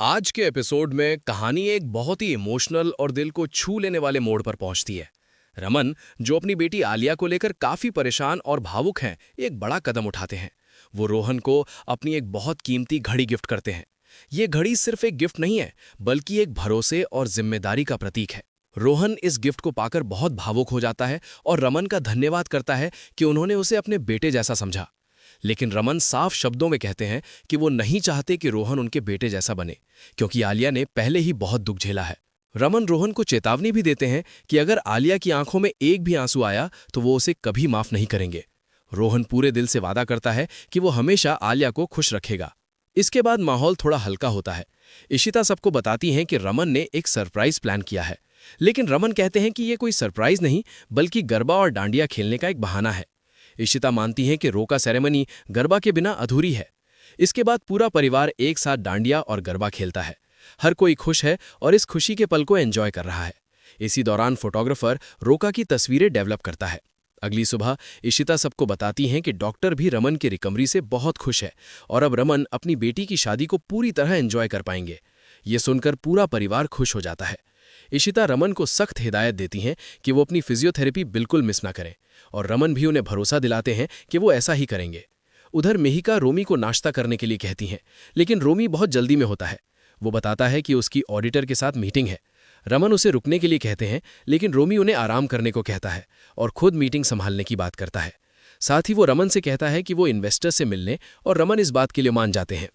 आज के एपिसोड में कहानी एक बहुत ही इमोशनल और दिल को छू लेने वाले मोड़ पर पहुंचती है। रमन, जो अपनी बेटी आलिया को लेकर काफी परेशान और भावुक हैं, एक बड़ा कदम उठाते हैं। वो रोहन को अपनी एक बहुत कीमती घड़ी गिफ्ट करते हैं। ये घड़ी सिर्फ एक गिफ्ट नहीं है, बल्कि एक भरोसे और जिम्मेदारी का प्रतीक है। रोहन इस गिफ्ट को पाकर बहुत भावुक हो जाता है और रमन का धन्यवाद करता है कि उन्होंने उसे अपने बेटे जैसा समझा। लेकिन रमन साफ शब्दों में कहते हैं कि वो नहीं चाहते कि रोहन उनके बेटे जैसा बने, क्योंकि आलिया ने पहले ही बहुत दुख झेला है। रमन रोहन को चेतावनी भी देते हैं कि अगर आलिया की आंखों में एक भी आंसू आया तो वो उसे कभी माफ नहीं करेंगे। रोहन पूरे दिल से वादा करता है कि वो हमेशा आलिया को खुश रखेगा। इसके बाद माहौल थोड़ा हल्का होता है। इशिता सबको बताती हैं कि रमन ने एक सरप्राइज प्लान किया है। लेकिन रमन कहते हैं कि ये कोई सरप्राइज नहीं, बल्कि गरबा और डांडिया खेलने का एक बहाना है। इशिता मानती हैं कि रोका सेरेमनी गरबा के बिना अधूरी है। इसके बाद पूरा परिवार एक साथ डांडिया और गरबा खेलता है। हर कोई खुश है और इस खुशी के पल को एंजॉय कर रहा है। इसी दौरान फोटोग्राफर रोका की तस्वीरें डेवलप करता है। अगली सुबह इशिता सबको बताती हैं कि डॉक्टर भी रमन की रिकवरी से बहुत खुश है और अब रमन अपनी बेटी की शादी को पूरी तरह एंजॉय कर पाएंगे। ये सुनकर पूरा परिवार खुश हो जाता है। इशिता रमन को सख्त हिदायत देती हैं कि वो अपनी फिजियोथेरेपी बिल्कुल मिस ना करें, और रमन भी उन्हें भरोसा दिलाते हैं कि वो ऐसा ही करेंगे। उधर मिहिका रोमी को नाश्ता करने के लिए कहती हैं, लेकिन रोमी बहुत जल्दी में होता है। वो बताता है कि उसकी ऑडिटर के साथ मीटिंग है। रमन उसे रुकने के लिए कहते हैं, लेकिन रोमी उन्हें आराम करने को कहता है और खुद मीटिंग संभालने की बात करता है। साथ ही वो रमन से कहता है कि वो इन्वेस्टर से मिलने, और रमन इस बात के लिए मान जाते हैं।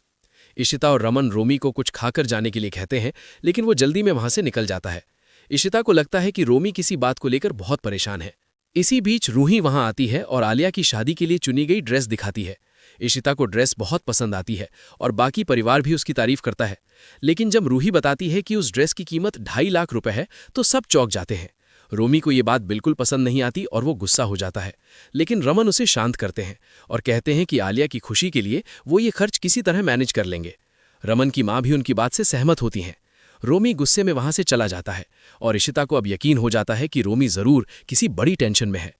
इशिता और रमन रोमी को कुछ खाकर जाने के लिए कहते हैं, लेकिन वो जल्दी में वहां से निकल जाता है। इशिता को लगता है कि रोमी किसी बात को लेकर बहुत परेशान है। इसी बीच रूही वहां आती है और आलिया की शादी के लिए चुनी गई ड्रेस दिखाती है। इशिता को ड्रेस बहुत पसंद आती है और बाकी परिवार भी उसकी तारीफ करता है। लेकिन जब रूही बताती है कि उस ड्रेस की कीमत 2.5 लाख रुपए है, तो सब चौंक जाते हैं। रोमी को ये बात बिल्कुल पसंद नहीं आती और वो गुस्सा हो जाता है। लेकिन रमन उसे शांत करते हैं और कहते हैं कि आलिया की खुशी के लिए वो ये खर्च किसी तरह मैनेज कर लेंगे। रमन की मां भी उनकी बात से सहमत होती हैं। रोमी गुस्से में वहां से चला जाता है और इशिता को अब यकीन हो जाता है कि रोमी जरूर किसी बड़ी टेंशन में है।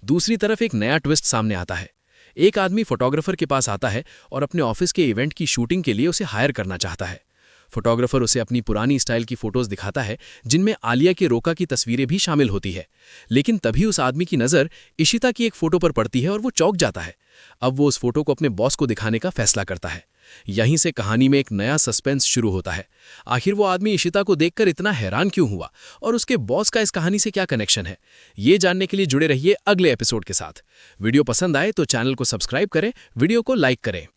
दूसरी तरफ एक नया ट्विस्ट सामने आता है। एक आदमी फोटोग्राफर के पास आता है और अपने ऑफिस के इवेंट की शूटिंग के लिए उसे हायर करना चाहता है। फोटोग्राफर उसे अपनी पुरानी स्टाइल की फोटोज दिखाता है, जिनमें आलिया के रोका की तस्वीरें भी शामिल होती है। लेकिन तभी उस आदमी की नज़र इशिता की एक फोटो पर पड़ती है और वो चौंक जाता है। अब वो उस फोटो को अपने बॉस को दिखाने का फैसला करता है। यहीं से कहानी में एक नया सस्पेंस शुरू होता है। आखिर वो आदमी इशिता को देखकर इतना हैरान क्यों हुआ और उसके बॉस का इस कहानी से क्या कनेक्शन है, ये जानने के लिए जुड़े रहिए अगले एपिसोड के साथ। वीडियो पसंद आए तो चैनल को सब्सक्राइब करें, वीडियो को लाइक करें।